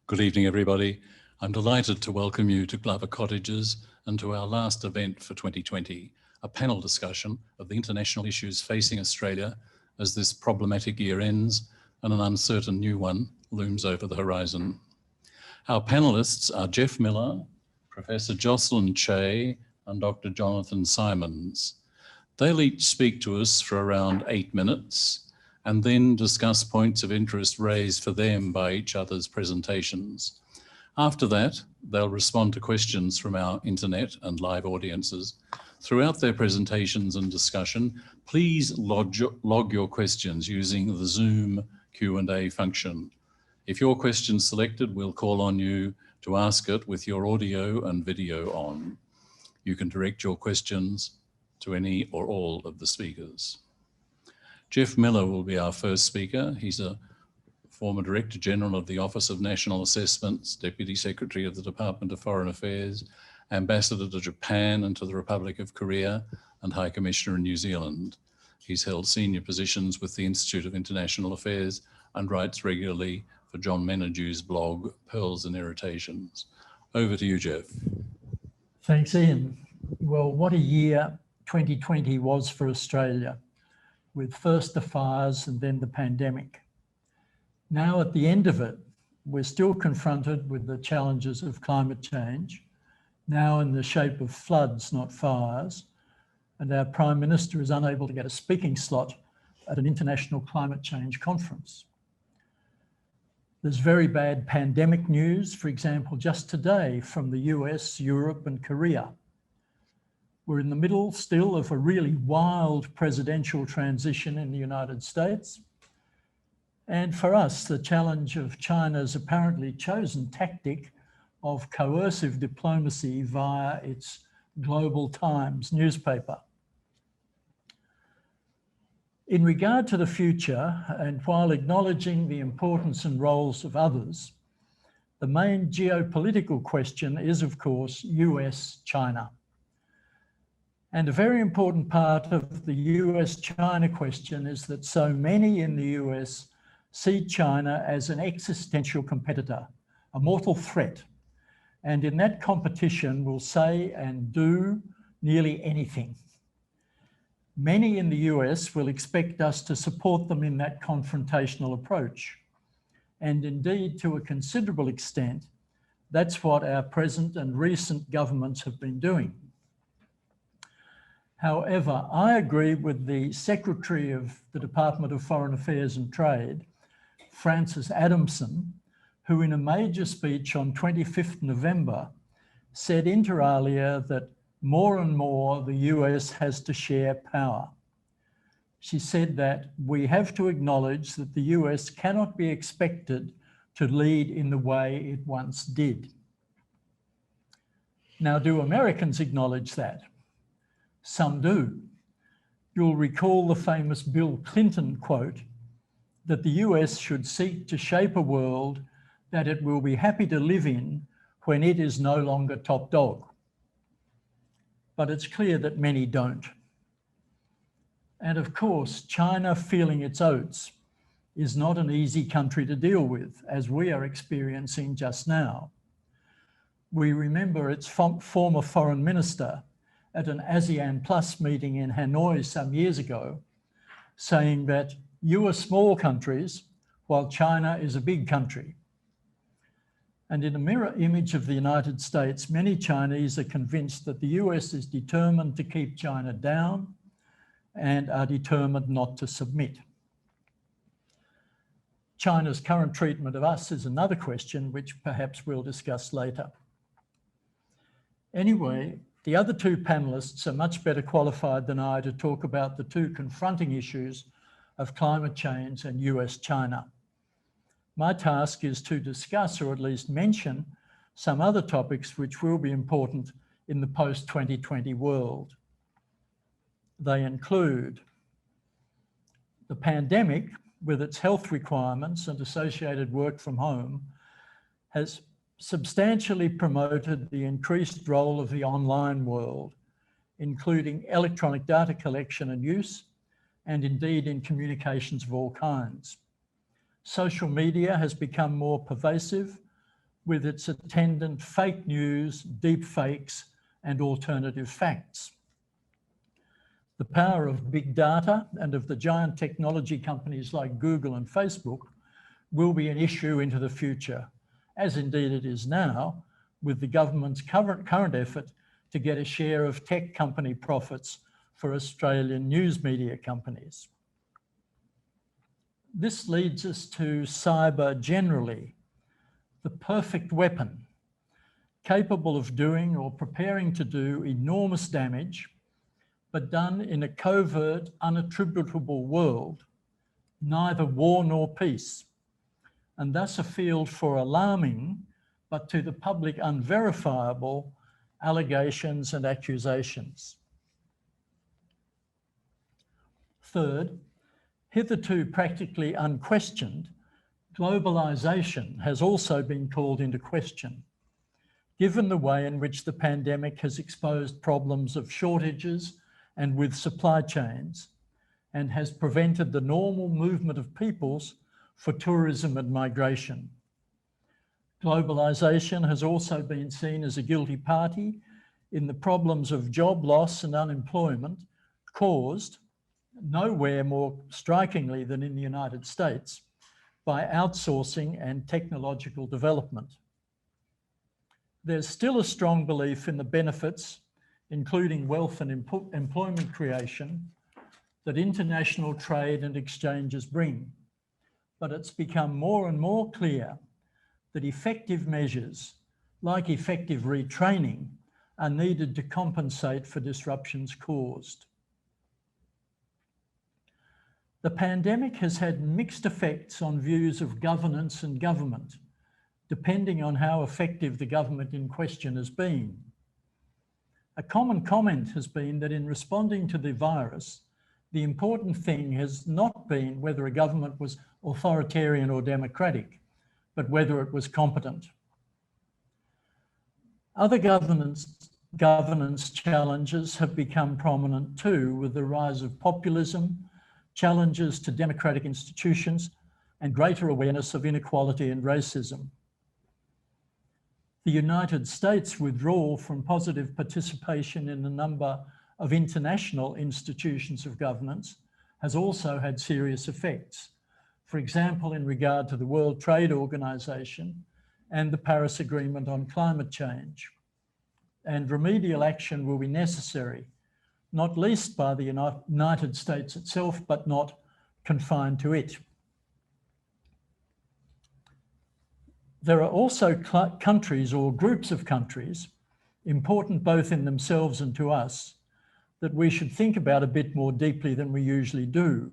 Good evening, everybody. I'm delighted to welcome you to Glover Cottages and to our last event for 2020, a panel discussion of the international issues facing Australia as this problematic year ends and an uncertain new one looms over the horizon. Our panellists are Geoff Miller, Professor Jocelyn Chey, and Dr. Jonathan Symons. They'll each speak to us for around 8 minutes and then discuss points of interest raised for them by each other's presentations. After that, they'll respond to questions from our internet and live audiences. Throughout their presentations and discussion, please log your questions using the Zoom Q&A function. If your question's selected, we'll call on you to ask it with your audio and video on. You can direct your questions to any or all of the speakers. Geoff Miller will be our first speaker. He's a former Director General of the Office of National Assessments, Deputy Secretary of the Department of Foreign Affairs, Ambassador to Japan and to the Republic of Korea, and High Commissioner in New Zealand. He's held senior positions with the Institute of International Affairs and writes regularly for John Menadew's blog, Pearls and Irritations. Over to you, Geoff. Thanks, Ian. Well, what a year 2020 was for Australia, with first the fires and then the pandemic. Now at the end of it, we're still confronted with the challenges of climate change, now in the shape of floods, not fires, and our Prime Minister is unable to get a speaking slot at an international climate change conference. There's very bad pandemic news, for example, just today from the US, Europe, and Korea. We're in the middle still of a really wild presidential transition in the United States. And for us, the challenge of China's apparently chosen tactic of coercive diplomacy via its Global Times newspaper. In regard to the future, and while acknowledging the importance and roles of others, the main geopolitical question is, of course, US-China. And a very important part of the US-China question is that so many in the US see China as an existential competitor, a mortal threat, and in that competition will say and do nearly anything. Many in the US will expect us to support them in that confrontational approach. And indeed, to a considerable extent, that's what our present and recent governments have been doing. However, I agree with the Secretary of the Department of Foreign Affairs and Trade, Francis Adamson, who in a major speech on 25th November said inter alia that more and more the US has to share power. She said that we have to acknowledge that the US cannot be expected to lead in the way it once did. Now, do Americans acknowledge that? Some do. You'll recall the famous Bill Clinton quote that the US should seek to shape a world that it will be happy to live in when it is no longer top dog. But it's clear that many don't. And of course, China feeling its oats is not an easy country to deal with, as we are experiencing just now. We remember its former foreign minister at an ASEAN Plus meeting in Hanoi some years ago, saying that you are small countries while China is a big country. And in a mirror image of the United States, many Chinese are convinced that the US is determined to keep China down and are determined not to submit. China's current treatment of us is another question, which perhaps we'll discuss later. Anyway, the other two panelists are much better qualified than I to talk about the two confronting issues of climate change and US-China. My task is to discuss, or at least mention, some other topics which will be important in the post-2020 world. They include the pandemic, with its health requirements and associated work from home, has substantially promoted the increased role of the online world, including electronic data collection and use, and indeed in communications of all kinds. Social media has become more pervasive, with its attendant fake news, deep fakes, and alternative facts. The power of big data and of the giant technology companies like Google and Facebook will be an issue into the future, as indeed it is now, with the government's current effort to get a share of tech company profits for Australian news media companies. This leads us to cyber generally, the perfect weapon, capable of doing or preparing to do enormous damage, but done in a covert, unattributable world, neither war nor peace, and thus a field for alarming, but to the public unverifiable, allegations and accusations. Third, hitherto practically unquestioned, globalisation has also been called into question, given the way in which the pandemic has exposed problems of shortages and with supply chains, and has prevented the normal movement of peoples for tourism and migration. Globalisation has also been seen as a guilty party in the problems of job loss and unemployment caused, nowhere more strikingly than in the United States, by outsourcing and technological development. There's still a strong belief in the benefits, including wealth and employment creation, that international trade and exchanges bring. But it's become more and more clear that effective measures, like effective retraining, are needed to compensate for disruptions caused. The pandemic has had mixed effects on views of governance and government, depending on how effective the government in question has been. A common comment has been that in responding to the virus, the important thing has not been whether a government was authoritarian or democratic, but whether it was competent. Other governance challenges have become prominent too, with the rise of populism, challenges to democratic institutions, and greater awareness of inequality and racism. The United States' withdrawal from positive participation in a number of international institutions of governance has also had serious effects. For example, in regard to the World Trade Organization and the Paris Agreement on climate change. And remedial action will be necessary, not least by the United States itself, but not confined to it. There are also countries or groups of countries, important both in themselves and to us, that we should think about a bit more deeply than we usually do.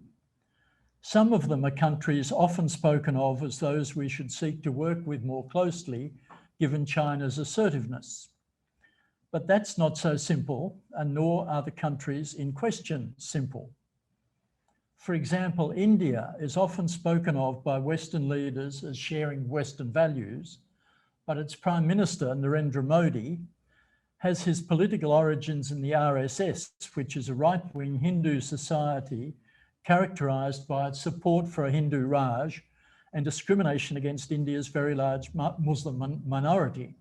Some of them are countries often spoken of as those we should seek to work with more closely, given China's assertiveness. But that's not so simple, and nor are the countries in question simple. For example, India is often spoken of by Western leaders as sharing Western values, but its Prime Minister, Narendra Modi, has his political origins in the RSS, which is a right-wing Hindu society characterised by its support for a Hindu Raj and discrimination against India's very large Muslim minority.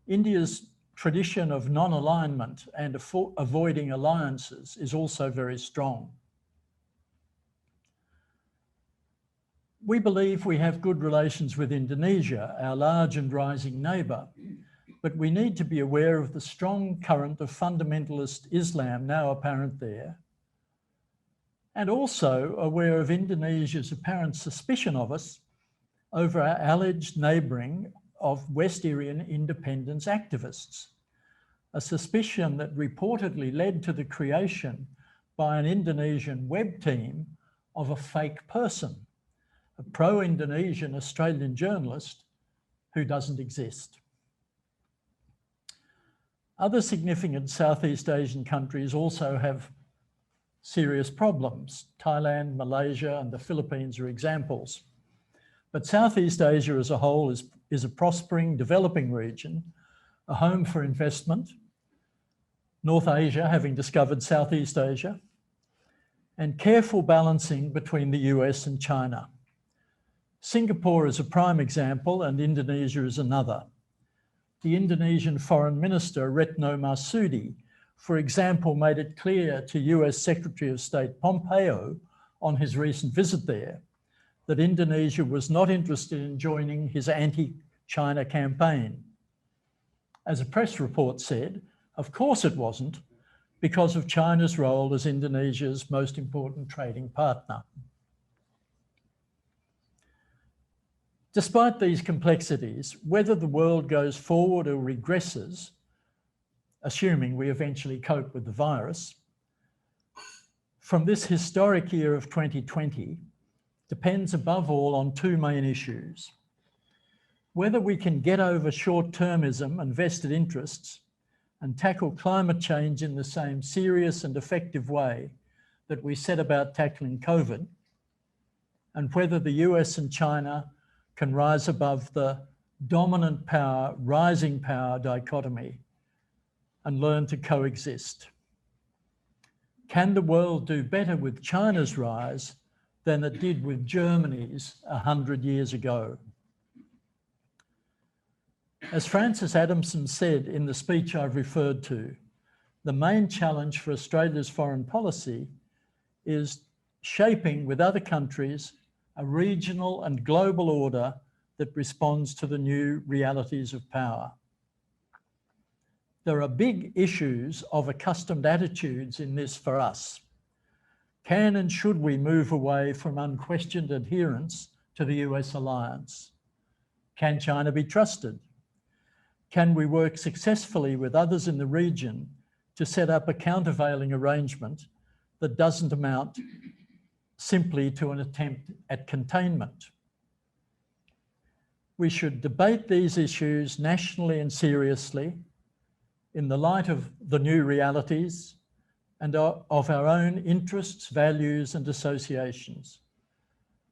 India's tradition of non-alignment and avoiding alliances is also very strong. We believe we have good relations with Indonesia, our large and rising neighbour, but we need to be aware of the strong current of fundamentalist Islam now apparent there, and also aware of Indonesia's apparent suspicion of us over our alleged neighbouring of West Irian independence activists, a suspicion that reportedly led to the creation by an Indonesian web team of a fake person, a pro-Indonesian Australian journalist who doesn't exist. Other significant Southeast Asian countries also have serious problems. Thailand, Malaysia, and the Philippines are examples. But Southeast Asia as a whole is a prospering, developing region, a home for investment, North Asia having discovered Southeast Asia, and careful balancing between the US and China. Singapore is a prime example and Indonesia is another. The Indonesian Foreign Minister, Retno Marsudi, for example, made it clear to US Secretary of State Pompeo on his recent visit there that Indonesia was not interested in joining his anti-China campaign. As a press report said, of course it wasn't, because of China's role as Indonesia's most important trading partner. Despite these complexities, whether the world goes forward or regresses, assuming we eventually cope with the virus, from this historic year of 2020 depends above all on two main issues. Whether we can get over short-termism and vested interests and tackle climate change in the same serious and effective way that we set about tackling COVID, and whether the US and China can rise above the dominant power, rising power dichotomy and learn to coexist. Can the world do better with China's rise than it did with Germany's 100 years ago? As Francis Adamson said in the speech I've referred to, the main challenge for Australia's foreign policy is shaping with other countries a regional and global order that responds to the new realities of power. There are big issues of accustomed attitudes in this for us. Can and should we move away from unquestioned adherence to the US alliance? Can China be trusted? Can we work successfully with others in the region to set up a countervailing arrangement that doesn't amount simply to an attempt at containment? We should debate these issues nationally and seriously in the light of the new realities and of our own interests, values, and associations,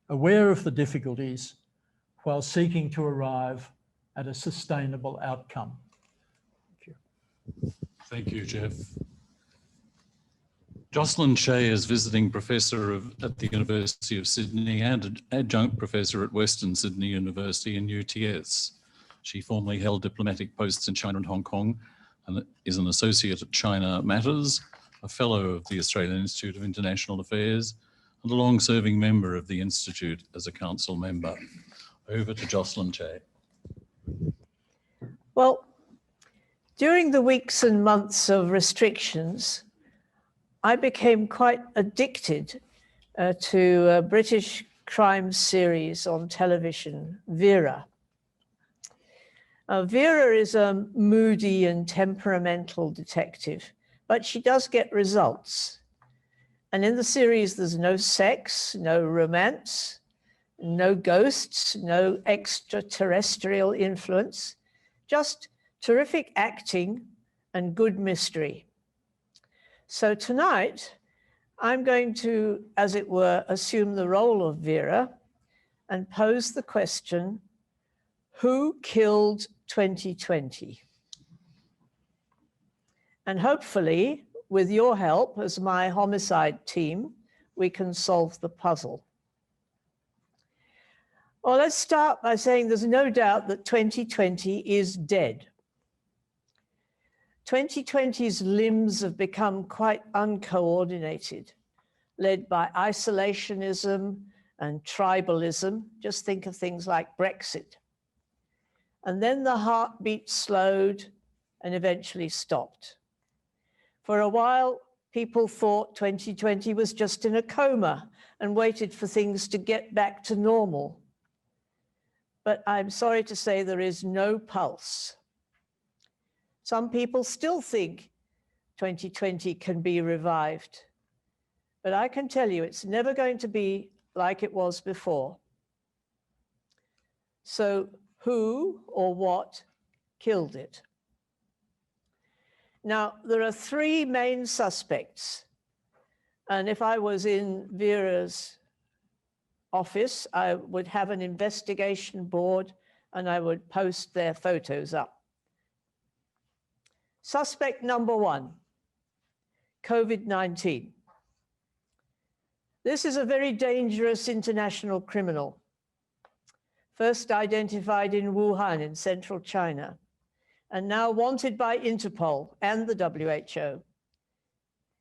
aware of the difficulties while seeking to arrive at a sustainable outcome. Thank you. Thank you, Geoff. Jocelyn Chey is visiting professor at the University of Sydney and an adjunct professor at Western Sydney University in UTS. She formerly held diplomatic posts in China and Hong Kong and is an associate at China Matters, a fellow of the Australian Institute of International Affairs, and a long-serving member of the Institute as a council member. Over to Jocelyn Chey. Well, during the weeks and months of restrictions, I became quite addicted to a British crime series on television, Vera. Vera is a moody and temperamental detective, but she does get results. And in the series, there's no sex, no romance, no ghosts, no extraterrestrial influence, just terrific acting and good mystery. So tonight, I'm going to, as it were, assume the role of Vera and pose the question, who killed 2020? And hopefully, with your help as my homicide team, we can solve the puzzle. Well, let's start by saying there's no doubt that 2020 is dead. 2020's limbs have become quite uncoordinated, led by isolationism and tribalism. Just think of things like Brexit. And then the heartbeat slowed and eventually stopped. For a while, people thought 2020 was just in a coma and waited for things to get back to normal. But I'm sorry to say there is no pulse. Some people still think 2020 can be revived, but I can tell you it's never going to be like it was before. So who or what killed it? Now, there are three main suspects. And if I was in Vera's office, I would have an investigation board and I would post their photos up. Suspect number one, COVID-19. This is a very dangerous international criminal. first identified in Wuhan in central China, and now wanted by Interpol and the WHO,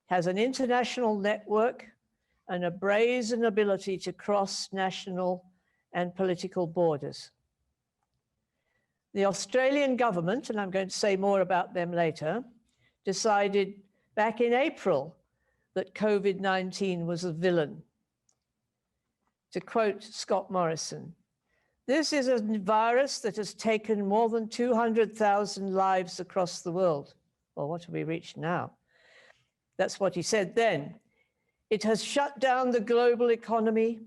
has an international network and a brazen ability to cross national and political borders. The Australian government, and I'm going to say more about them later, decided back in April that COVID-19 was a villain. To quote Scott Morrison, "This is a virus that has taken more than 200,000 lives across the world." Well, what have we reached now? That's what he said then. "It has shut down the global economy.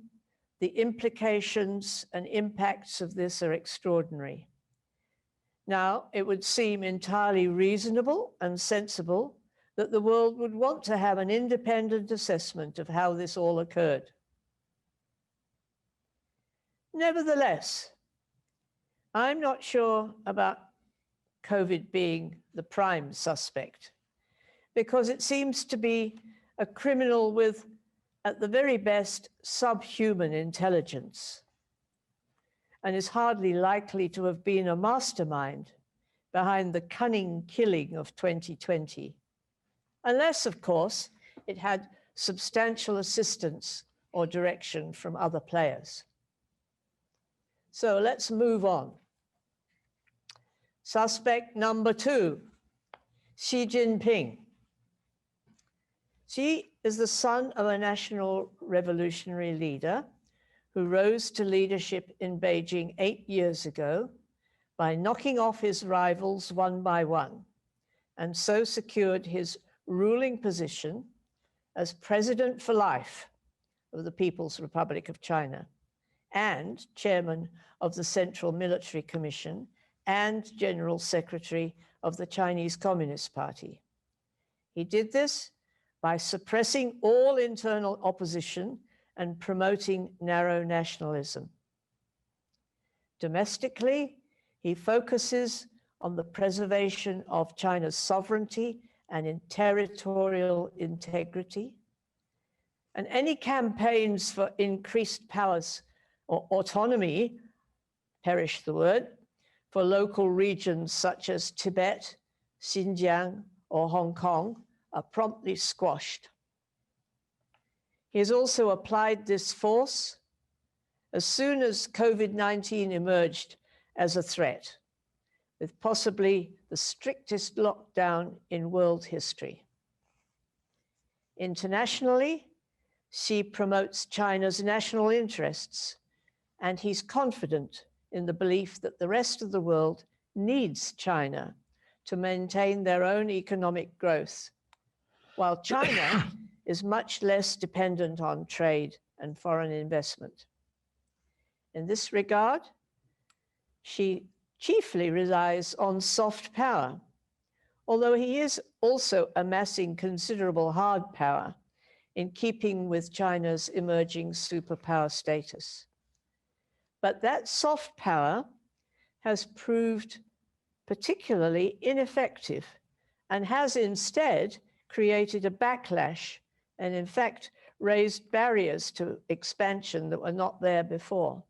The implications and impacts of this are extraordinary." Now, it would seem entirely reasonable and sensible that the world would want to have an independent assessment of how this all occurred. Nevertheless, I'm not sure about COVID being the prime suspect, because it seems to be a criminal with, at the very best, subhuman intelligence, and is hardly likely to have been a mastermind behind the cunning killing of 2020, unless, of course, it had substantial assistance or direction from other players. So let's move on. Suspect number 2, Xi Jinping. Xi is the son of a national revolutionary leader who rose to leadership in Beijing 8 years ago by knocking off his rivals one by one, and so secured his ruling position as president for life of the People's Republic of China and chairman of the Central Military Commission and General Secretary of the Chinese Communist Party. He did this by suppressing all internal opposition and promoting narrow nationalism. Domestically, he focuses on the preservation of China's sovereignty and in territorial integrity. And any campaigns for increased powers or autonomy, perish the word, for local regions such as Tibet, Xinjiang, or Hong Kong are promptly squashed. He has also applied this force as soon as COVID-19 emerged as a threat, with possibly the strictest lockdown in world history. Internationally, Xi promotes China's national interests, and he's confident in the belief that the rest of the world needs China to maintain their own economic growth, while China is much less dependent on trade and foreign investment. In this regard, Xi chiefly relies on soft power, although he is also amassing considerable hard power in keeping with China's emerging superpower status. But that soft power has proved particularly ineffective and has instead created a backlash and in fact raised barriers to expansion that were not there before.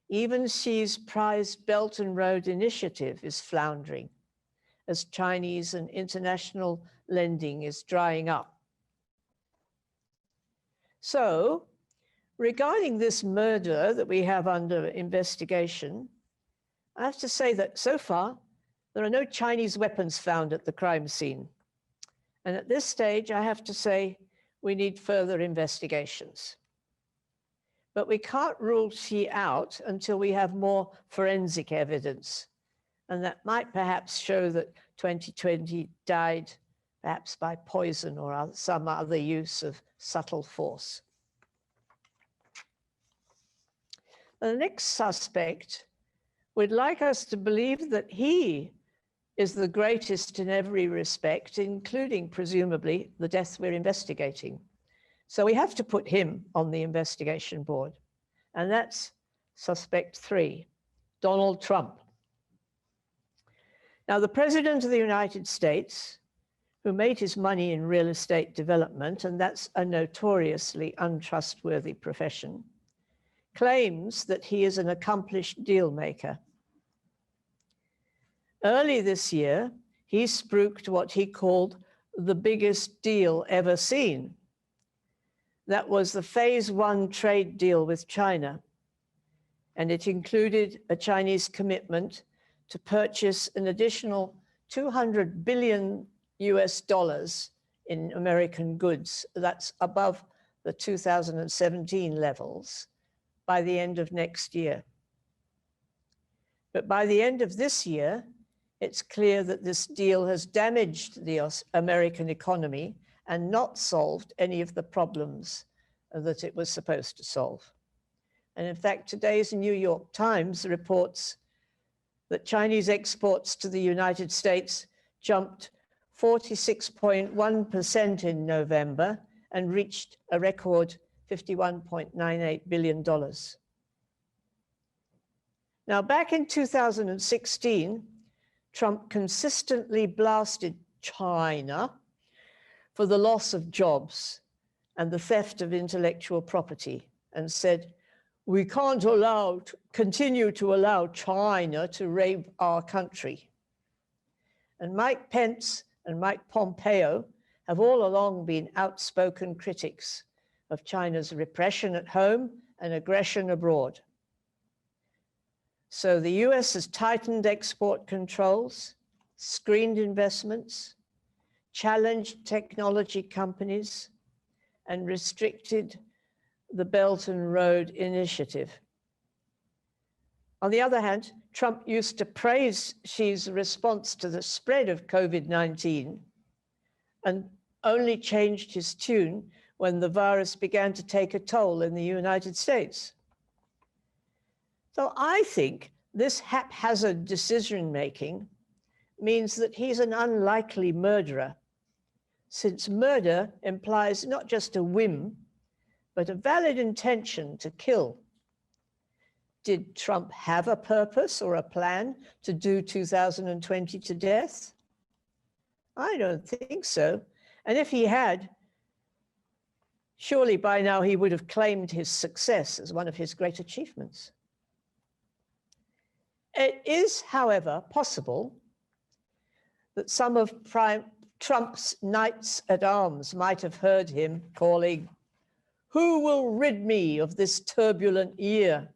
Even Xi's prized Belt and Road Initiative is floundering as Chinese and international lending is drying up. So, regarding this murder that we have under investigation, I have to say that so far, there are no Chinese weapons found at the crime scene. And at this stage, I have to say, we need further investigations. But we can't rule Xi out until we have more forensic evidence. And that might perhaps show that 2020 died perhaps by poison or some other use of subtle force. The next suspect would like us to believe that he is the greatest in every respect, including presumably the death we're investigating. So we have to put him on the investigation board, and that's suspect 3, Donald Trump. Now, the President of the United States, who made his money in real estate development, and that's a notoriously untrustworthy profession, claims that he is an accomplished deal maker. Early this year, he spruiked what he called the biggest deal ever seen. That was the Phase 1 trade deal with China, and it included a Chinese commitment to purchase an additional $200 billion in American goods. That's above the 2017 levels by the end of next year. But by the end of this year, it's clear that this deal has damaged the American economy and not solved any of the problems that it was supposed to solve. And in fact, today's New York Times reports that Chinese exports to the United States jumped 46.1% in November and reached a record $51.98 billion. Now, back in 2016, Trump consistently blasted China for the loss of jobs and the theft of intellectual property and said, we can't continue to allow China to rape our country. And Mike Pence and Mike Pompeo have all along been outspoken critics of China's repression at home and aggression abroad. So the US has tightened export controls, screened investments, challenged technology companies, and restricted the Belt and Road Initiative. On the other hand, Trump used to praise Xi's response to the spread of COVID-19 and only changed his tune when the virus began to take a toll in the United States. So I think this haphazard decision-making means that he's an unlikely murderer, since murder implies not just a whim, but a valid intention to kill. Did Trump have a purpose or a plan to do 2020 to death? I don't think so. And if he had, surely by now he would have claimed his success as one of his great achievements. It is, however, possible that some of Trump's knights at arms might have heard him calling, "Who will rid me of this turbulent year?"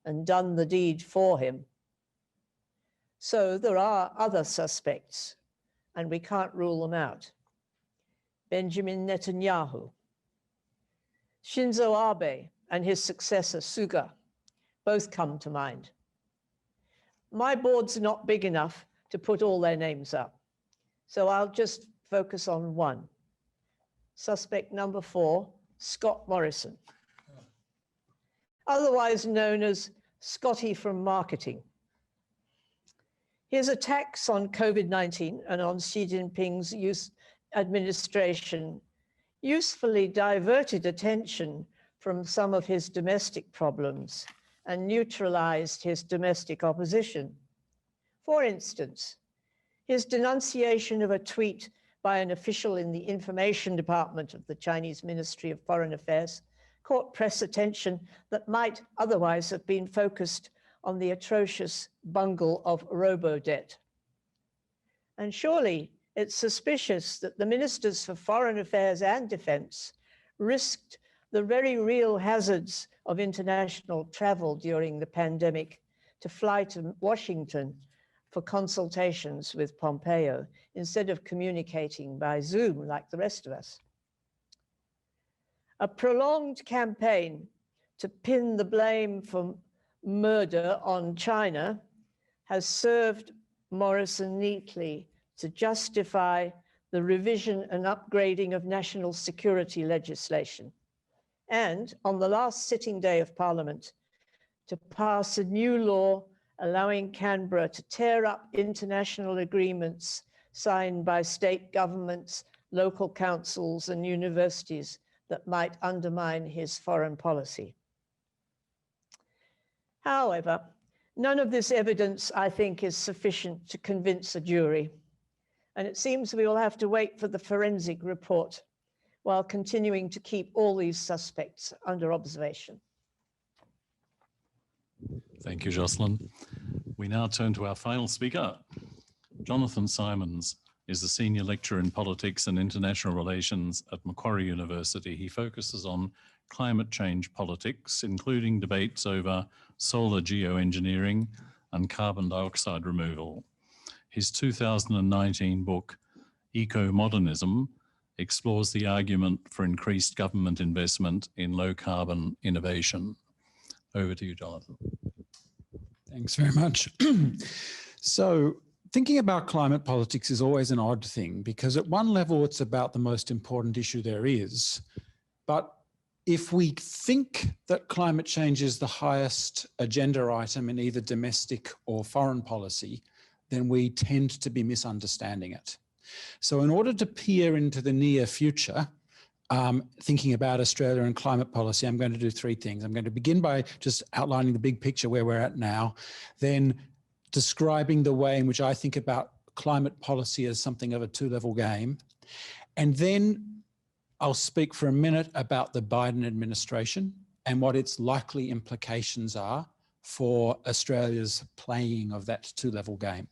and done the deed for him. So there are other suspects, and we can't rule them out. Benjamin Netanyahu, Shinzo Abe, and his successor, Suga, both come to mind. My board's not big enough to put all their names up, so I'll just focus on one. Suspect number 4, Scott Morrison, otherwise known as Scotty from marketing. His attacks on COVID-19 and on Xi Jinping's administration usefully diverted attention from some of his domestic problems and neutralized his domestic opposition. For instance, his denunciation of a tweet by an official in the information department of the Chinese Ministry of Foreign Affairs caught press attention that might otherwise have been focused on the atrocious bungle of robo-debt. And surely it's suspicious that the ministers for Foreign Affairs and Defense risked the very real hazards of international travel during the pandemic to fly to Washington for consultations with Pompeo instead of communicating by Zoom like the rest of us. A prolonged campaign to pin the blame for murder on China has served Morrison neatly to justify the revision and upgrading of national security legislation, and on the last sitting day of Parliament, to pass a new law allowing Canberra to tear up international agreements signed by state governments, local councils, and universities that might undermine his foreign policy. However, none of this evidence, I think, is sufficient to convince a jury, and it seems we will have to wait for the forensic report while continuing to keep all these suspects under observation. Thank you, Jocelyn. We now turn to our final speaker. Jonathan Symons is a senior lecturer in politics and international relations at Macquarie University. He focuses on climate change politics, including debates over solar geoengineering and carbon dioxide removal. His 2019 book, Eco-Modernism, explores the argument for increased government investment in low-carbon innovation. Over to you, Jonathan. Thanks very much. So thinking about climate politics is always an odd thing because at one level it's about the most important issue there is. But if we think that climate change is the highest agenda item in either domestic or foreign policy, then we tend to be misunderstanding it. So in order to peer into the near future, thinking about Australia and climate policy, I'm going to do three things. I'm going to begin by just outlining the big picture where we're at now, then describing the way in which I think about climate policy as something of a two-level game. And then I'll speak for a minute about the Biden administration and what its likely implications are for Australia's playing of that two-level game.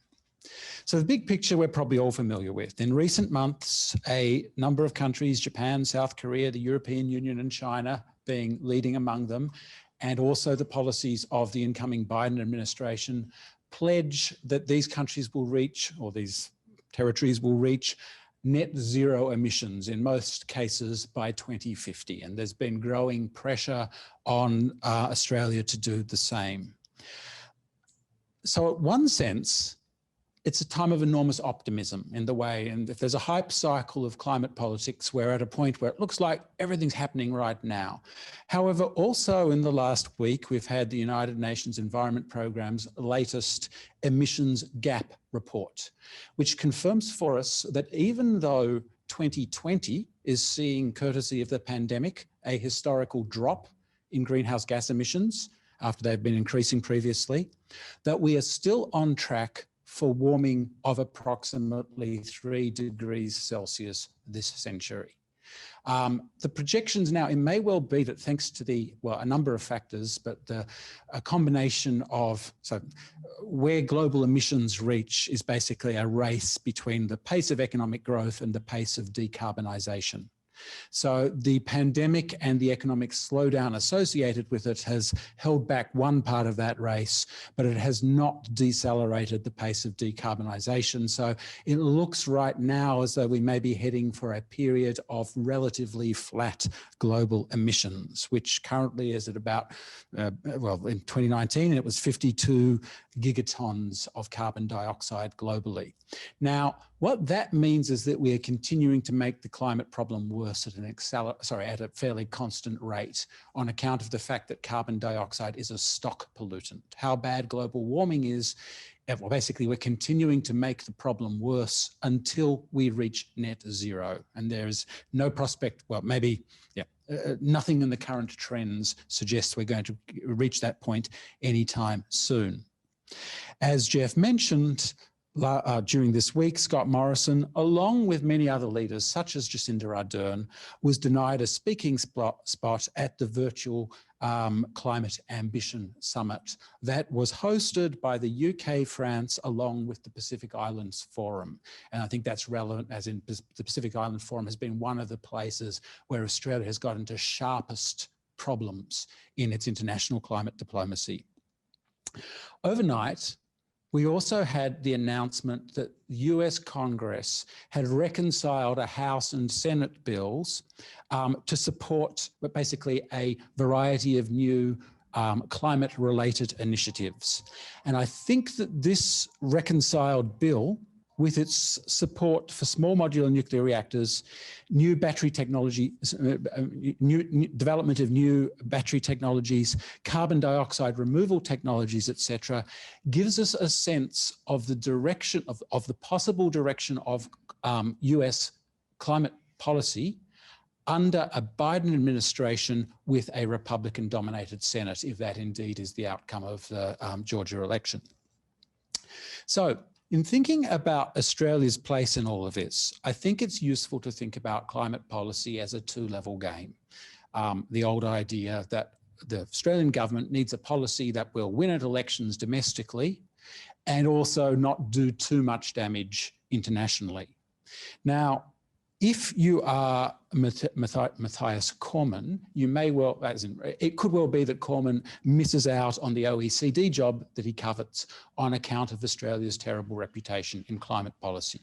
So the big picture we're probably all familiar with. In recent months, a number of countries, Japan, South Korea, the European Union and China being leading among them, and also the policies of the incoming Biden administration pledge that these countries will reach, or these territories will reach, net zero emissions in most cases by 2050. And there's been growing pressure on Australia to do the same. So in one sense, it's a time of enormous optimism in the way, and if there's a hype cycle of climate politics, we're at a point where it looks like everything's happening right now. However, also in the last week, we've had the United Nations Environment Programme's latest emissions gap report, which confirms for us that even though 2020 is seeing, courtesy of the pandemic, a historical drop in greenhouse gas emissions after they've been increasing previously, that we are still on track for warming of approximately 3 degrees Celsius this century. The projections now, it may well be that thanks to a number of factors, but a combination of, so where global emissions reach is basically a race between the pace of economic growth and the pace of decarbonisation. So the pandemic and the economic slowdown associated with it has held back one part of that race, but it has not decelerated the pace of decarbonisation. So it looks right now as though we may be heading for a period of relatively flat global emissions, which currently is at about, well, in 2019, it was 52 gigatons of carbon dioxide globally. Now, what that means is that we are continuing to make the climate problem worse at a fairly constant rate on account of the fact that carbon dioxide is a stock pollutant. How bad global warming is, well, basically we're continuing to make the problem worse until we reach net zero. And there's no prospect, well, maybe, nothing in the current trends suggests we're going to reach that point anytime soon. As Geoff mentioned, during this week, Scott Morrison, along with many other leaders, such as Jacinda Ardern, was denied a speaking spot at the virtual Climate Ambition Summit that was hosted by the UK, France, along with the Pacific Islands Forum. And I think that's relevant, as in the Pacific Island Forum has been one of the places where Australia has got into sharpest problems in its international climate diplomacy. Overnight, we also had the announcement that the US Congress had reconciled a House and Senate bills to support basically a variety of new climate-related initiatives. And I think that this reconciled bill, with its support for small modular nuclear reactors, new battery technology, development of new battery technologies, carbon dioxide removal technologies, etc., gives us a sense of the direction of the possible direction of US climate policy under a Biden administration with a Republican-dominated Senate, if that indeed is the outcome of the Georgia election. So, in thinking about Australia's place in all of this, I think it's useful to think about climate policy as a two-level game. The old idea that the Australian government needs a policy that will win at elections domestically and also not do too much damage internationally. Now, if you are Matthias Cormann, you may well, it could well be that Cormann misses out on the OECD job that he covets on account of Australia's terrible reputation in climate policy.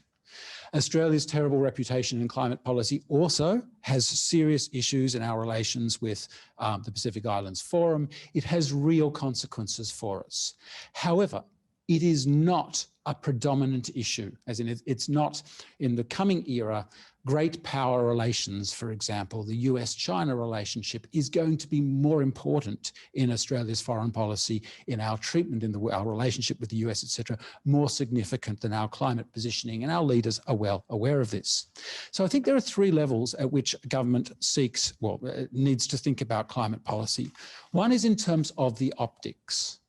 Australia's terrible reputation in climate policy also has serious issues in our relations with the Pacific Islands Forum. It has real consequences for us. However, it is not a predominant issue, as in it's not in the coming era. Great power relations, for example, the US-China relationship is going to be more important in Australia's foreign policy, in our treatment, in our relationship with the US, etc., more significant than our climate positioning, and our leaders are well aware of this. So I think there are three levels at which government needs to think about climate policy. One is in terms of the optics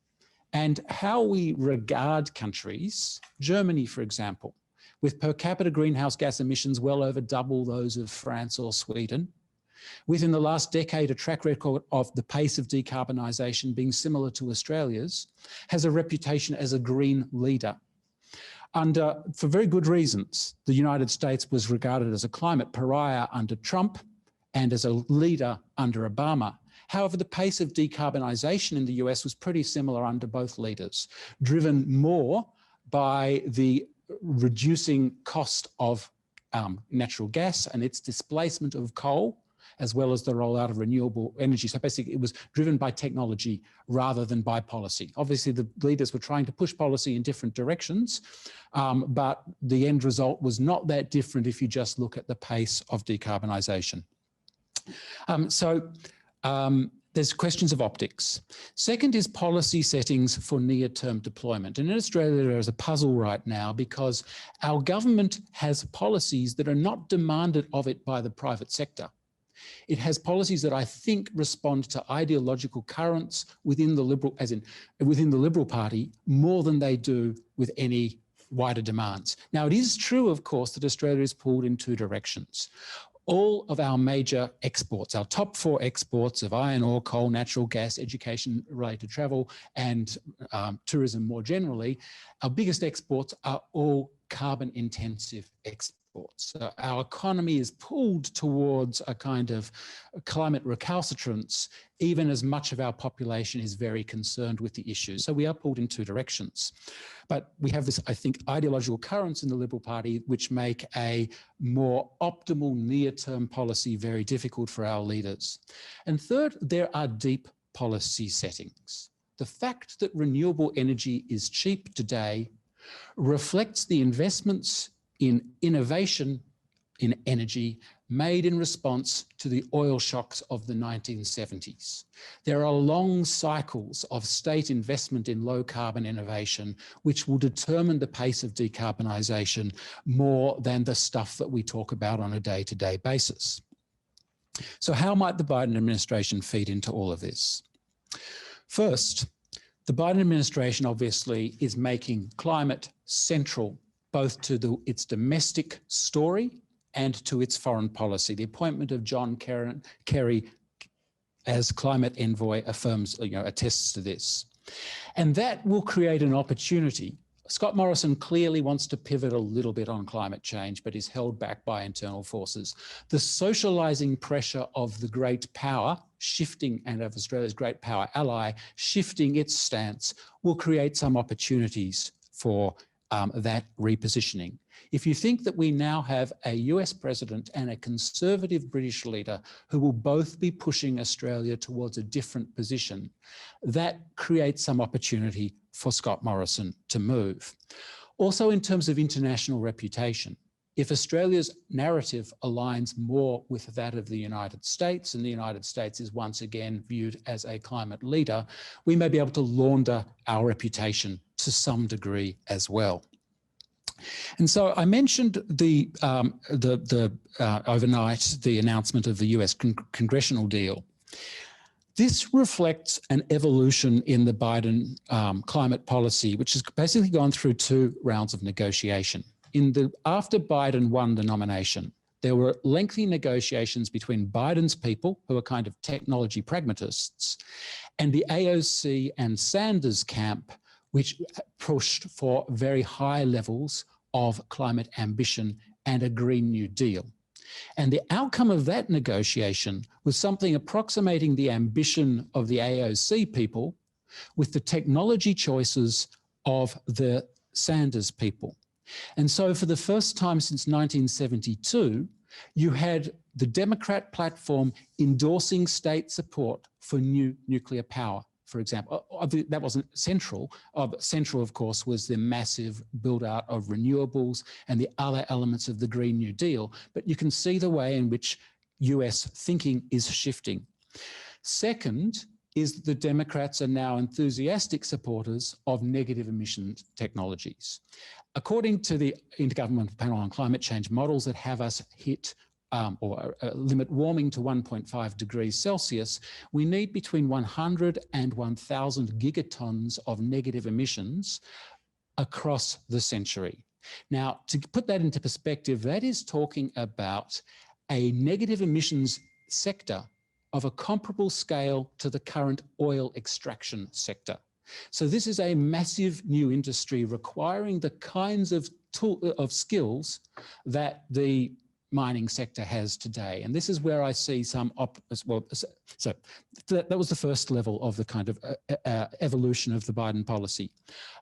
and how we regard countries. Germany, for example, with per capita greenhouse gas emissions well over double those of France or Sweden. Within the last decade, a track record of the pace of decarbonisation being similar to Australia's, has a reputation as a green leader. For very good reasons, the United States was regarded as a climate pariah under Trump and as a leader under Obama. However, the pace of decarbonisation in the US was pretty similar under both leaders, driven more by the reducing cost of natural gas and its displacement of coal, as well as the rollout of renewable energy. So basically it was driven by technology rather than by policy. Obviously the leaders were trying to push policy in different directions, but the end result was not that different if you just look at the pace of decarbonisation. There's questions of optics. Second is policy settings for near-term deployment. And in Australia, there is a puzzle right now because our government has policies that are not demanded of it by the private sector. It has policies that I think respond to ideological currents within the Liberal Party more than they do with any wider demands. Now, it is true, of course, that Australia is pulled in two directions. All of our major exports, our top four exports of iron ore, coal, natural gas, education-related travel, and tourism more generally, our biggest exports are all carbon-intensive exports. So our economy is pulled towards a kind of climate recalcitrance, even as much of our population is very concerned with the issues. So we are pulled in two directions. But we have this, I think, ideological currents in the Liberal Party which make a more optimal near-term policy very difficult for our leaders. And third, there are deep policy settings. The fact that renewable energy is cheap today reflects the investments in innovation in energy made in response to the oil shocks of the 1970s. There are long cycles of state investment in low carbon innovation which will determine the pace of decarbonisation more than the stuff that we talk about on a day-to-day basis. So how might the Biden administration feed into all of this? First, the Biden administration obviously is making climate central both to its domestic story and to its foreign policy. The appointment of John Kerry as climate envoy attests to this. And that will create an opportunity. Scott Morrison clearly wants to pivot a little bit on climate change, but is held back by internal forces. The socialising pressure of the great power shifting, and of Australia's great power ally, shifting its stance will create some opportunities for that repositioning. If you think that we now have a US president and a conservative British leader who will both be pushing Australia towards a different position, that creates some opportunity for Scott Morrison to move. Also, in terms of international reputation, if Australia's narrative aligns more with that of the United States, and the United States is once again viewed as a climate leader, we may be able to launder our reputation to some degree as well. And so I mentioned overnight the announcement of the US Congressional deal. This reflects an evolution in the Biden climate policy, which has basically gone through two rounds of negotiation. After Biden won the nomination, there were lengthy negotiations between Biden's people, who are kind of technology pragmatists, and the AOC and Sanders camp, which pushed for very high levels of climate ambition and a Green New Deal. And the outcome of that negotiation was something approximating the ambition of the AOC people with the technology choices of the Sanders people. And so for the first time since 1972, you had the Democrat platform endorsing state support for new nuclear power, for example. That wasn't central. Central, of course, was the massive build out of renewables and the other elements of the Green New Deal. But you can see the way in which US thinking is shifting. Second is the Democrats are now enthusiastic supporters of negative emissions technologies. According to the Intergovernmental Panel on Climate Change models that have us hit or limit warming to 1.5 degrees Celsius, we need between 100 and 1,000 gigatons of negative emissions across the century. Now, to put that into perspective, that is talking about a negative emissions sector of a comparable scale to the current oil extraction sector. So this is a massive new industry requiring the kinds of skills that the mining sector has today. And this is where I see some, so that was the first level of the kind of evolution of the Biden policy.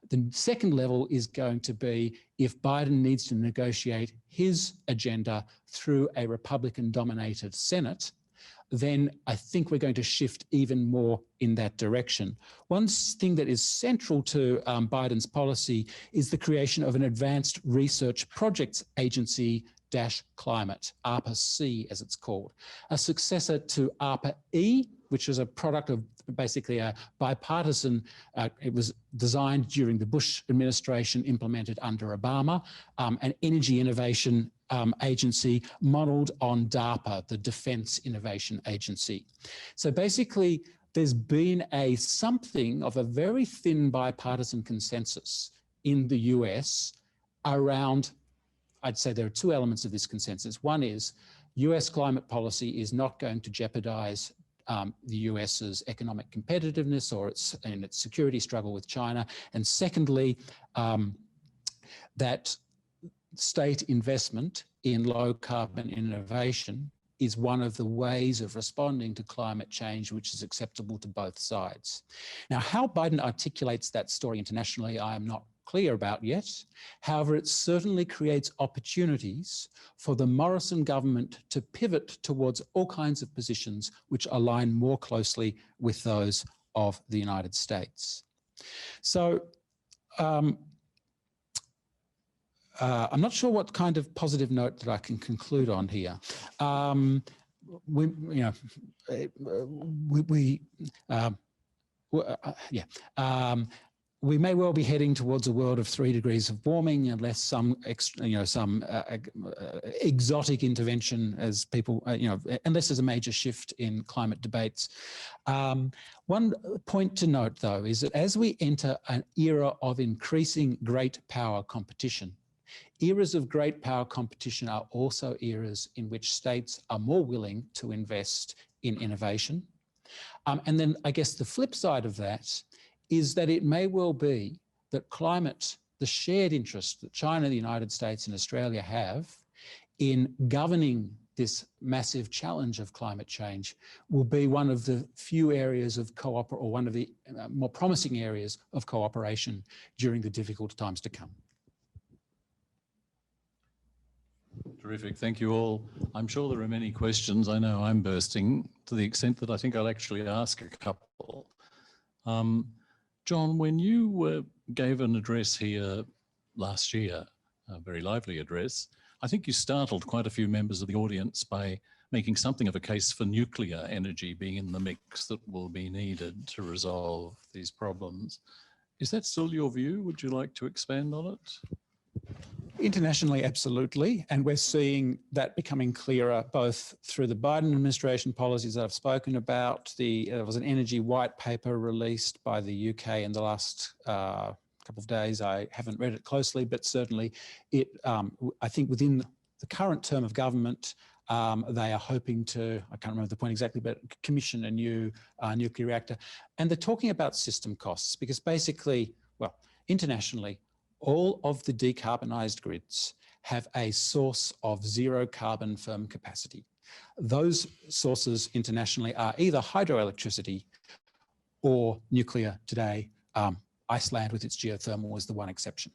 The second level is going to be if Biden needs to negotiate his agenda through a Republican-dominated Senate, then I think we're going to shift even more in that direction. One thing that is central to Biden's policy is the creation of an Advanced Research Projects Agency -climate, ARPA-C as it's called, a successor to ARPA-E, which is a product of basically a bipartisan, it was designed during the Bush administration, implemented under Obama, an energy innovation agency modeled on DARPA, the Defense Innovation Agency. So basically, there's been something of a very thin bipartisan consensus in the US around, I'd say there are two elements of this consensus. One is US climate policy is not going to jeopardize the US's economic competitiveness or its security struggle with China. And secondly, that state investment in low carbon innovation is one of the ways of responding to climate change which is acceptable to both sides. Now, how Biden articulates that story internationally, I am not clear about yet. However, it certainly creates opportunities for the Morrison government to pivot towards all kinds of positions which align more closely with those of the United States. So, I'm not sure what kind of positive note that I can conclude on here. We may well be heading towards a world of 3 degrees of warming unless some exotic intervention, as people, unless there's a major shift in climate debates. One point to note, though, is that as we enter an era of increasing great power competition, eras of great power competition are also eras in which states are more willing to invest in innovation. And then I guess the flip side of that is that it may well be that climate, the shared interest that China, the United States and Australia have in governing this massive challenge of climate change will be one of the few areas of cooperation, or one of the more promising areas of cooperation during the difficult times to come. Terrific, thank you all. I'm sure there are many questions. I know I'm bursting to the extent that I think I'll actually ask a couple. John, when you gave an address here last year, a very lively address, I think you startled quite a few members of the audience by making something of a case for nuclear energy being in the mix that will be needed to resolve these problems. Is that still your view? Would you like to expand on it? Internationally, absolutely. And we're seeing that becoming clearer both through the Biden administration policies that I've spoken about. There was an energy white paper released by the UK in the last couple of days. I haven't read it closely, but certainly it, I think within the current term of government, they are hoping to, I can't remember the point exactly, but commission a new nuclear reactor. And they're talking about system costs because basically, well, internationally, all of the decarbonised grids have a source of zero carbon firm capacity. Those sources internationally are either hydroelectricity or nuclear today. Iceland with its geothermal is the one exception.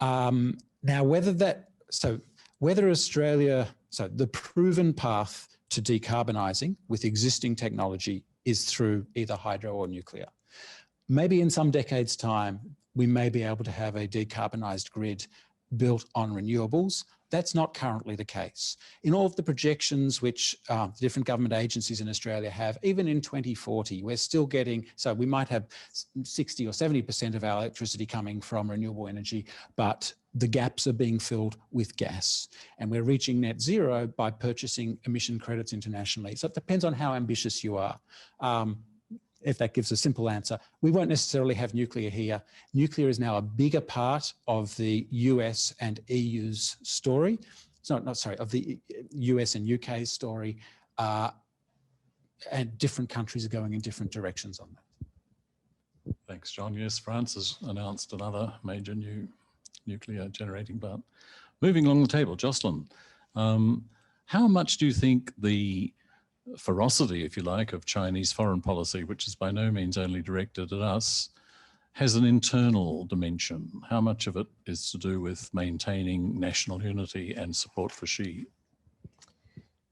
Now, whether Australia, so the proven path to decarbonising with existing technology is through either hydro or nuclear. Maybe in some decades' time, we may be able to have a decarbonised grid built on renewables. That's not currently the case. In all of the projections which the different government agencies in Australia have, even in 2040, we're still getting, so we might have 60 or 70% of our electricity coming from renewable energy, but the gaps are being filled with gas. And we're reaching net zero by purchasing emission credits internationally. So it depends on how ambitious you are. If that gives a simple answer, we won't necessarily have nuclear here. Nuclear is now a bigger part of the US and EU's story. It's sorry, of the US and UK's story. And different countries are going in different directions on that. Thanks, John. Yes, France has announced another major new nuclear generating plant. Moving along the table, Jocelyn, how much do you think the ferocity, if you like, of Chinese foreign policy, which is by no means only directed at us, has an internal dimension? How much of it is to do with maintaining national unity and support for Xi?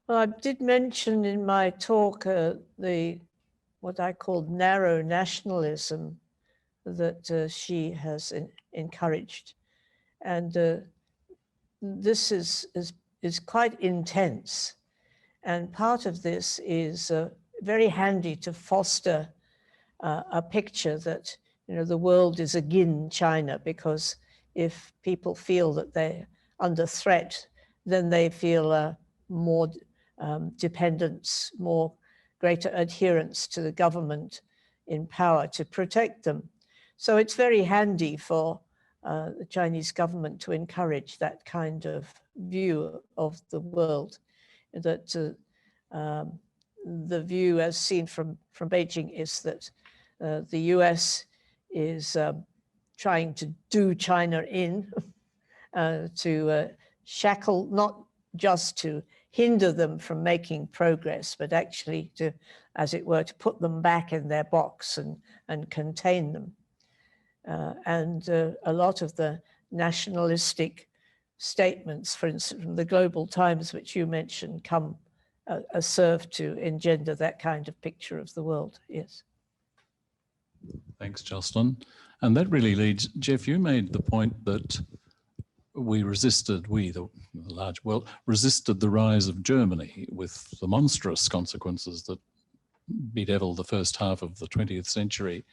Well, I did mention in my talk what I called narrow nationalism that Xi has encouraged. And this is quite intense. And part of this is very handy to foster a picture that, you know, the world is again China, because if people feel that they're under threat, then they feel more dependence, greater adherence to the government in power to protect them. So it's very handy for the Chinese government to encourage that kind of view of the world. That the view as seen from Beijing is that the US is trying to do China in, to shackle, not just to hinder them from making progress, but actually to, as it were, to put them back in their box and contain them. And a lot of the nationalistic statements, for instance, from the Global Times, which you mentioned, serve to engender that kind of picture of the world, yes. Thanks, Jocelyn. And that really leads, Geoff, you made the point that the large world, resisted the rise of Germany with the monstrous consequences that bedeviled the first half of the 20th century.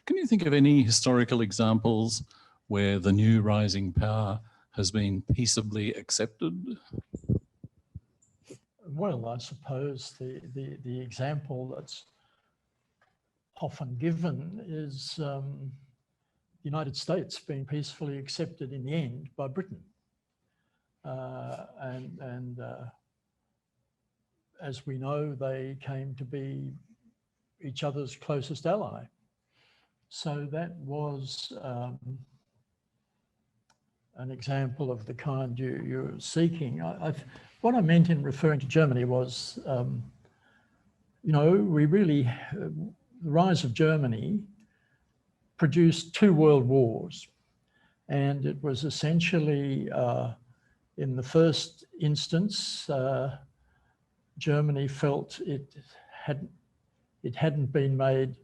Can you think of any historical examples where the new rising power has been peaceably accepted? Well, I suppose the example that's often given is the United States being peacefully accepted in the end by Britain. As we know, they came to be each other's closest ally. So that was an example of the kind you're seeking. What I meant in referring to Germany was, you know, the rise of Germany produced 2 world wars. And it was essentially, in the first instance, Germany felt it hadn't been made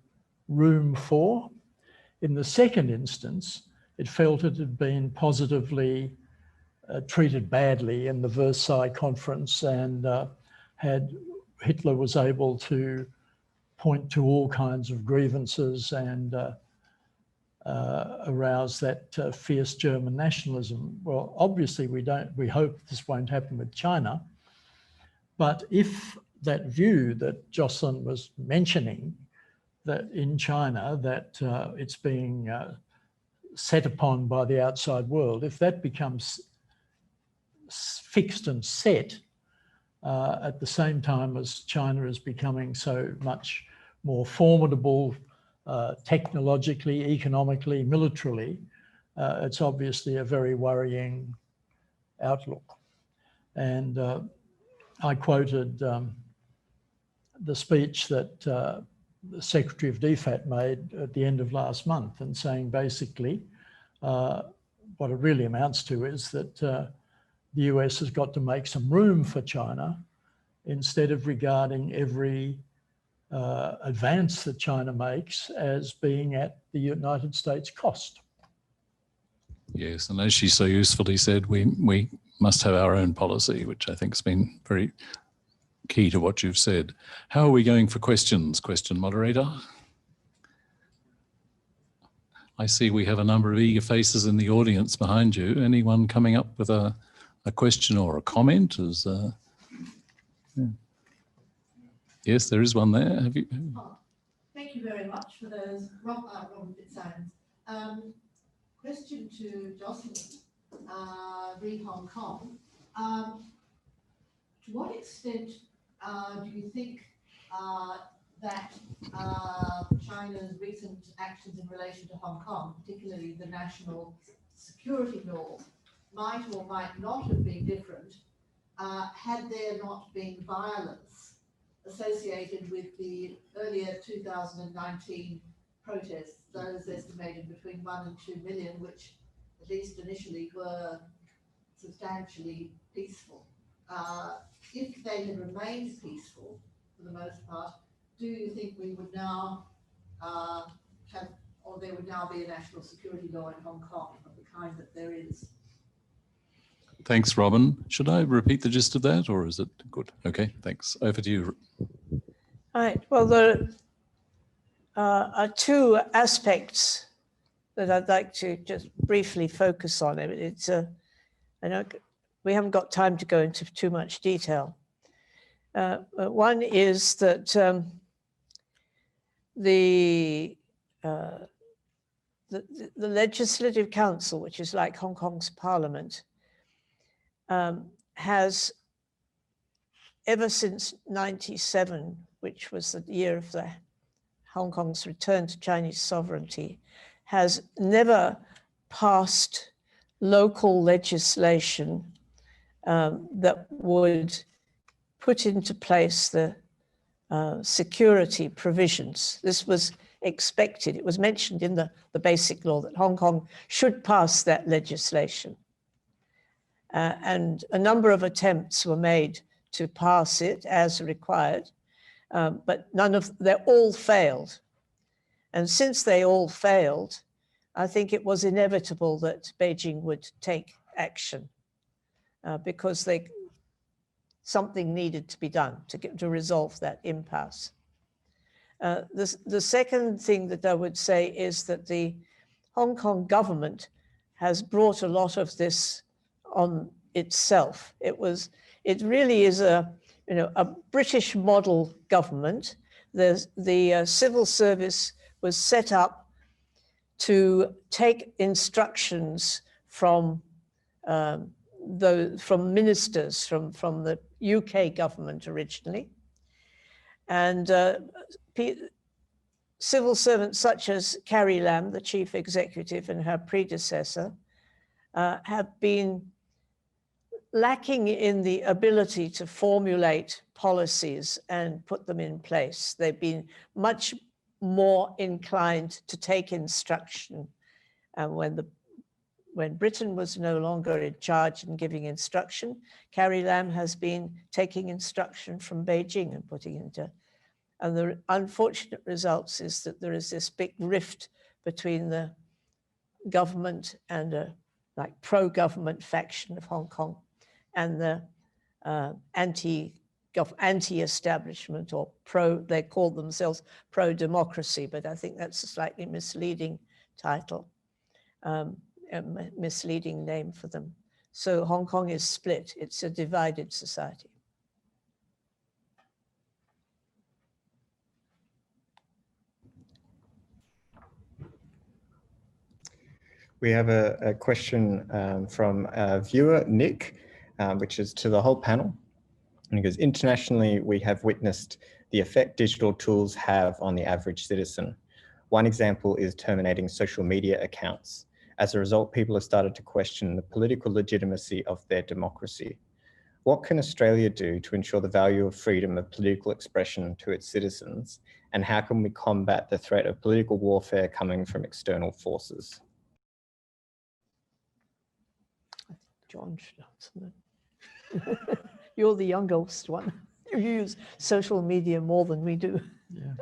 room for. In the second instance, it felt it had been positively treated badly in the Versailles Conference, and Hitler was able to point to all kinds of grievances and arouse that fierce German nationalism. Well, obviously we hope this won't happen with China, but if that view that Jocelyn was mentioning, that in China, that it's being set upon by the outside world, if that becomes fixed and set at the same time as China is becoming so much more formidable technologically, economically, militarily, it's obviously a very worrying outlook. And I quoted the speech that the Secretary of DFAT made at the end of last month, and saying basically what it really amounts to is that the US has got to make some room for China instead of regarding every advance that China makes as being at the United States cost. Yes, and as she so usefully said, we must have our own policy, which I think has been very key to what you've said. How are we going for questions? Question moderator. I see we have a number of eager faces in the audience behind you. Anyone coming up with a question or a comment? Yeah. Yes, there is one there. Have you? Thank you very much for those, Robin Fitzsimons. Question to Jocelyn, re Hong Kong. To what extent do you think that China's recent actions in relation to Hong Kong, particularly the national security law, might or might not have been different had there not been violence associated with the earlier 2019 protests, those estimated between 1 and 2 million, which at least initially were substantially peaceful? If they had remained peaceful for the most part, do you think we would now have, or there would now be a national security law in Hong Kong of the kind that there is? Thanks, Robin. Should I repeat the gist of that, or is it good? Okay, thanks. Over to you. All right. Well, there are two aspects that I'd like to just briefly focus on. It's I know we haven't got time to go into too much detail. One is that the Legislative Council, which is like Hong Kong's parliament, has, ever since 97, which was the year of Hong Kong's return to Chinese sovereignty, has never passed local legislation that would put into place the security provisions. This was expected. It was mentioned in the basic law that Hong Kong should pass that legislation. And a number of attempts were made to pass it as required, but they all failed. And since they all failed, I think it was inevitable that Beijing would take action because something needed to be done to resolve that impasse. The second thing that I would say is that the Hong Kong government has brought a lot of this on itself. It really is a British model government. The civil service was set up to take instructions from ministers from the UK government originally, and civil servants such as Carrie Lam, the chief executive, and her predecessor have been lacking in the ability to formulate policies and put them in place. They've been much more inclined to take instruction. And when Britain was no longer in charge and giving instruction, Carrie Lam has been taking instruction from Beijing and putting into. And the unfortunate results is that there is this big rift between the government and a pro-government faction of Hong Kong and the anti-establishment or they call themselves pro-democracy, but I think that's a slightly misleading title, a misleading name for them. So Hong Kong is split. It's a divided society. We have a question from viewer Nick. which is to the whole panel. And it goes, internationally, we have witnessed the effect digital tools have on the average citizen. One example is terminating social media accounts. As a result, people have started to question the political legitimacy of their democracy. What can Australia do to ensure the value of freedom of political expression to its citizens? And how can we combat the threat of political warfare coming from external forces? John should answer that. You're the youngest one. You use social media more than we do. Yeah.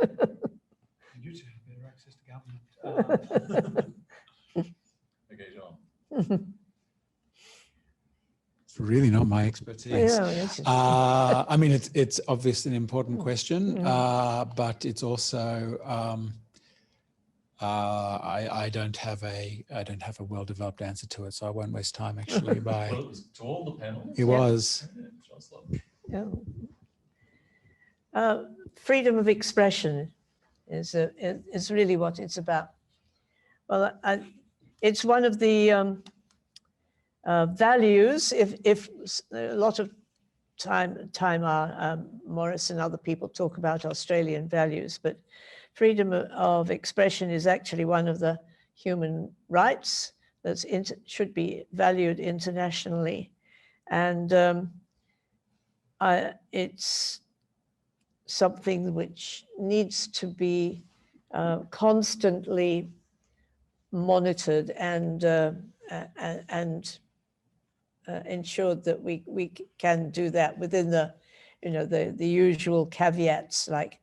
You two have better access to government. Okay, John. It's really not my expertise. Yeah, yes. I mean, it's obviously an important question, but it's also I don't have a well-developed answer to it, so I won't waste time actually. By Well, it was to all the panel. it was. Yeah. Freedom of expression is really what it's about. Well, it's one of the values. If a lot of time Morris and other people talk about Australian values, but freedom of expression is actually one of the human rights that should be valued internationally, and it's something which needs to be constantly monitored and ensured that we can do that within the usual caveats, like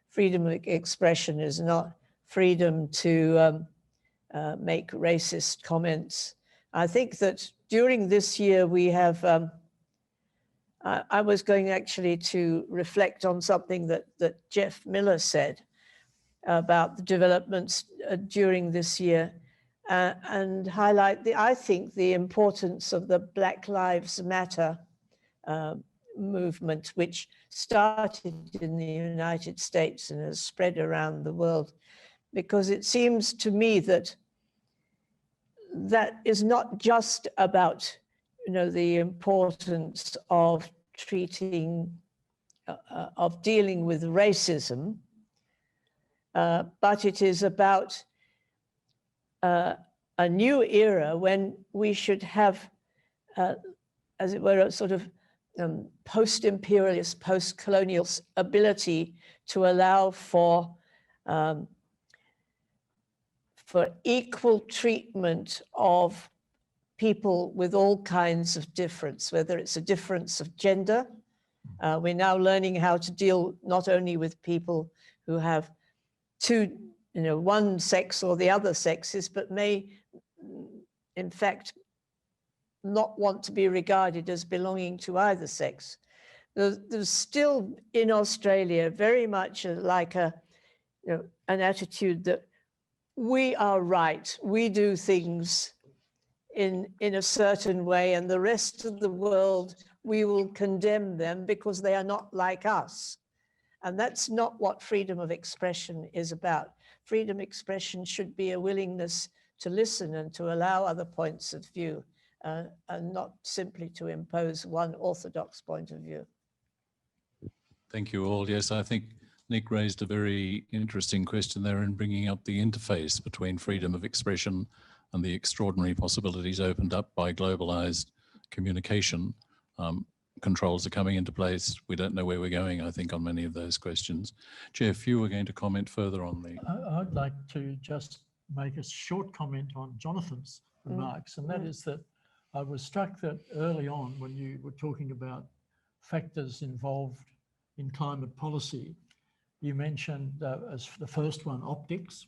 freedom of expression is not freedom to make racist comments. I think that during this year we have I was going actually to reflect on something that Geoff Miller said about the developments during this year and highlight I think the importance of the Black Lives Matter movement, which started in the United States and has spread around the world, because it seems to me that is not just about the importance of dealing with racism, but it is about a new era when we should have, as it were, a sort of post-imperialist, post-colonial ability to allow for equal treatment of people with all kinds of difference, whether it's a difference of gender. We're now learning how to deal not only with people who have one sex or the other sexes, but may in fact not want to be regarded as belonging to either sex. There's still in Australia very much like an attitude that we are right, we do things in a certain way, and the rest of the world, we will condemn them because they are not like us. And that's not what freedom of expression is about. Freedom of expression should be a willingness to listen and to allow other points of view, and not simply to impose one orthodox point of view. Thank you all. Yes, I think Nick raised a very interesting question there in bringing up the interface between freedom of expression and the extraordinary possibilities opened up by globalized communication. Controls are coming into place. We don't know where we're going, I think, on many of those questions. Geoff, you were going to comment further on the... I'd like to just make a short comment on Jonathan's remarks, and that is that I was struck that early on when you were talking about factors involved in climate policy, you mentioned as the first one, optics,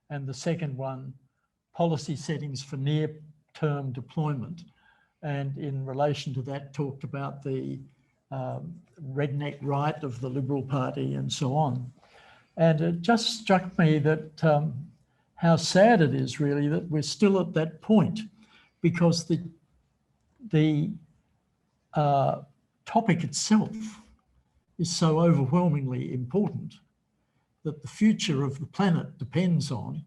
and the second one, policy settings for near-term deployment. And in relation to that, talked about the redneck right of the Liberal Party and so on. And it just struck me that how sad it is really that we're still at that point, because the topic itself is so overwhelmingly important that the future of the planet depends on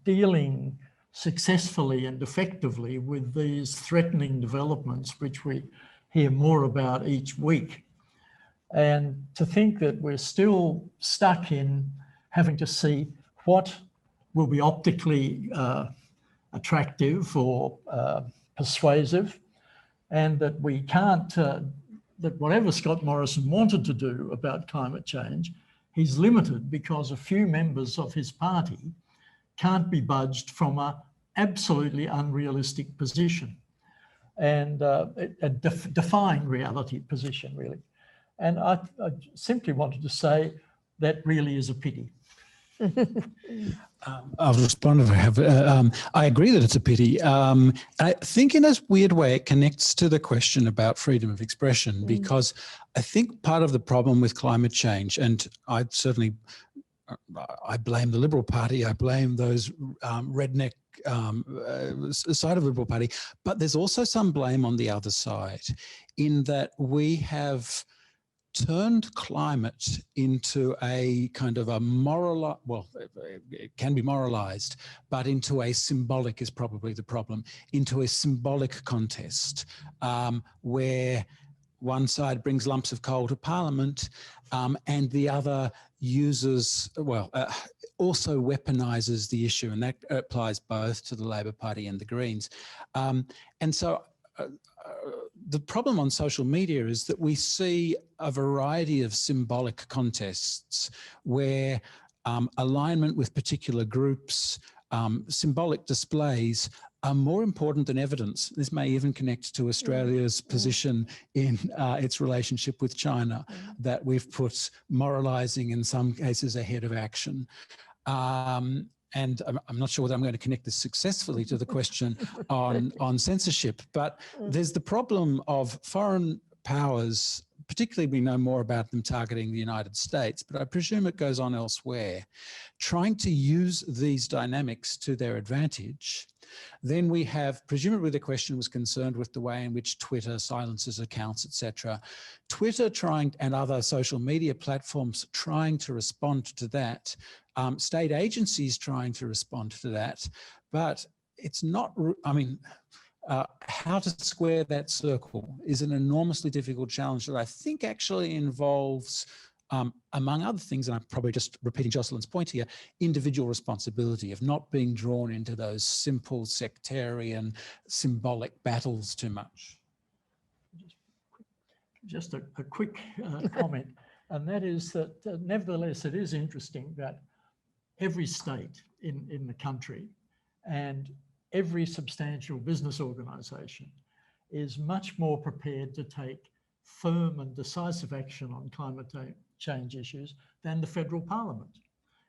dealing successfully and effectively with these threatening developments, which we hear more about each week. And to think that we're still stuck in having to see what will be optically attractive or persuasive, and that we can't, that whatever Scott Morrison wanted to do about climate change, he's limited because a few members of his party can't be budged from an absolutely unrealistic position, and a defying reality position, really. And I simply wanted to say that really is a pity. I'll respond if I have. I agree that it's a pity. I think in a weird way it connects to the question about freedom of expression, because I think part of the problem with climate change, and I certainly, I blame the Liberal Party, I blame those redneck side of the Liberal Party, but there's also some blame on the other side in that we have turned climate into a kind of a moral, well, it can be moralized, but into a symbolic is probably the problem, into a symbolic contest where one side brings lumps of coal to Parliament and the other uses, well, also weaponizes the issue, and that applies both to the Labor Party and the Greens. And so the problem on social media is that we see a variety of symbolic contests where alignment with particular groups, symbolic displays are more important than evidence. This may even connect to Australia's position in its relationship with China, that we've put moralizing in some cases ahead of action. And I'm not sure whether I'm going to connect this successfully to the question on censorship, but there's the problem of foreign powers, particularly we know more about them targeting the United States, but I presume it goes on elsewhere, trying to use these dynamics to their advantage. Then we have, presumably the question was concerned with the way in which Twitter silences accounts, etc. Twitter trying, and other social media platforms trying to respond to that, state agencies trying to respond to that, but it's not, I mean, how to square that circle is an enormously difficult challenge that I think actually involves, among other things, and I'm probably just repeating Jocelyn's point here, individual responsibility of not being drawn into those simple sectarian symbolic battles too much. Just a quick comment, and that is that nevertheless it is interesting that every state in the country and every substantial business organisation is much more prepared to take firm and decisive action on climate change issues than the federal parliament.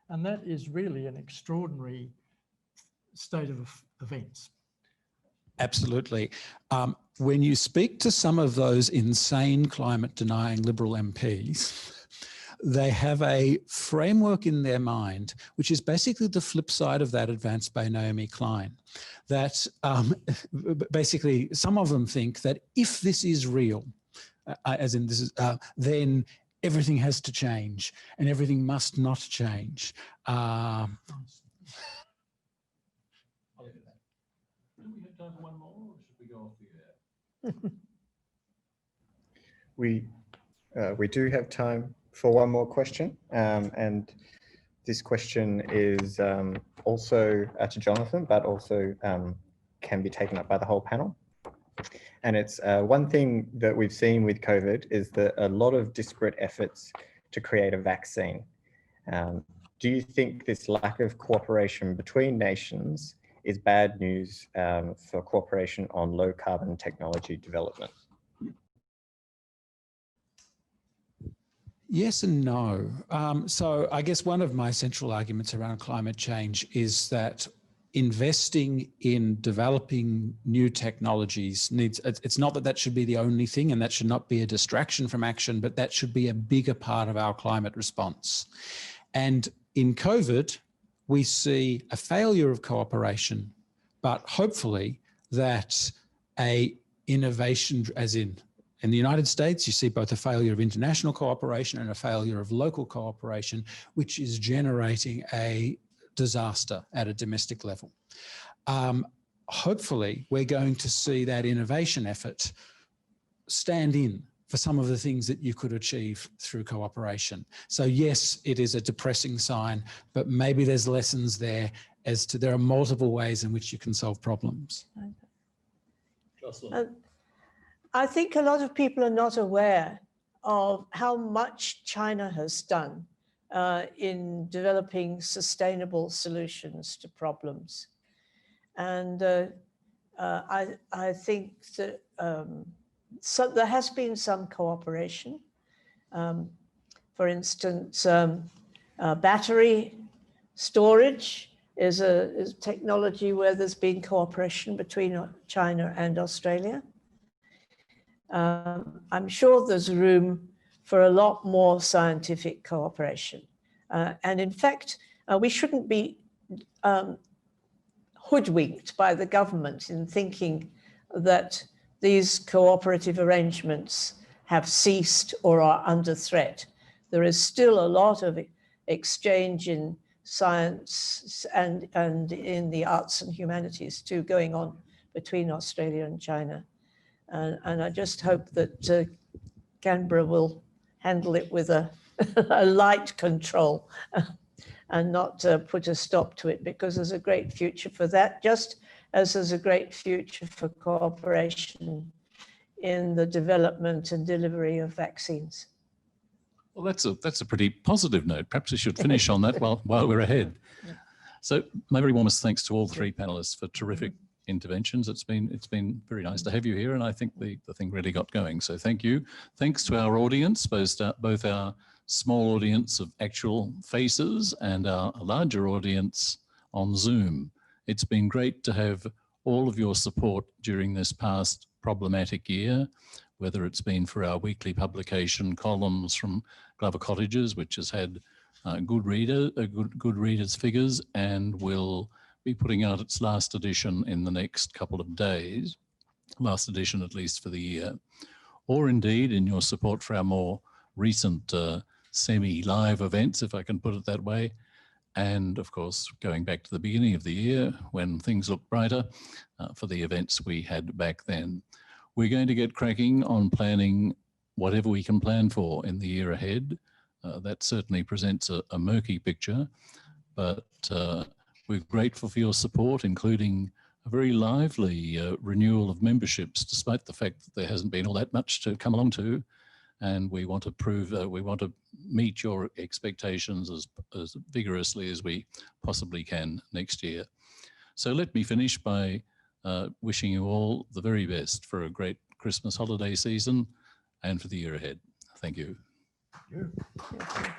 And that is really an extraordinary state of events. Absolutely. When you speak to some of those insane climate denying Liberal MPs, they have a framework in their mind, which is basically the flip side of that advanced by Naomi Klein. That basically some of them think that if this is real, as in this is, then everything has to change and everything must not change. Do we have time for one more, or should we go off the air? We do have time for one more question, and this question is also to Jonathan, but also can be taken up by the whole panel. And it's one thing that we've seen with COVID is that a lot of disparate efforts to create a vaccine. Do you think this lack of cooperation between nations is bad news for cooperation on low carbon technology development? Yes and no. So I guess one of my central arguments around climate change is that investing in developing new technologies needs, it's not that that should be the only thing and that should not be a distraction from action, but that should be a bigger part of our climate response. And in COVID, we see a failure of cooperation, but hopefully that a innovation, as in the United States, you see both a failure of international cooperation and a failure of local cooperation, which is generating a disaster at a domestic level. hopefully we're going to see that innovation effort stand in for some of the things that you could achieve through cooperation. So yes, it is a depressing sign, but maybe there's lessons there as to there are multiple ways in which you can solve problems. Jocelyn. I think a lot of people are not aware of how much China has done in developing sustainable solutions to problems. And I think that so there has been some cooperation. For instance, battery storage is a technology where there's been cooperation between China and Australia. I'm sure there's room for a lot more scientific cooperation. And in fact, we shouldn't be hoodwinked by the government in thinking that these cooperative arrangements have ceased or are under threat. There is still a lot of exchange in science and in the arts and humanities too going on between Australia and China. And I just hope that Canberra will handle it with a light control and not put a stop to it, because there's a great future for that, just as there's a great future for cooperation in the development and delivery of vaccines. Well, that's a pretty positive note. Perhaps we should finish on that while we're ahead. So my very warmest thanks to all three panelists for terrific interventions. It's been very nice to have you here, and I think the thing really got going. So thank you. Thanks to our audience, both our small audience of actual faces and our larger audience on Zoom. It's been great to have all of your support during this past problematic year, whether it's been for our weekly publication columns from Glover Cottages, which has had good readers figures and will be putting out its last edition in the next couple of days, last edition at least for the year, or indeed in your support for our more recent semi-live events, if I can put it that way. And of course, going back to the beginning of the year when things looked brighter for the events we had back then. We're going to get cracking on planning whatever we can plan for in the year ahead. That certainly presents a murky picture, but we're grateful for your support, including a very lively renewal of memberships, despite the fact that there hasn't been all that much to come along to. And we want to meet your expectations as vigorously as we possibly can next year. So let me finish by wishing you all the very best for a great Christmas holiday season and for the year ahead. Thank you. Thank you.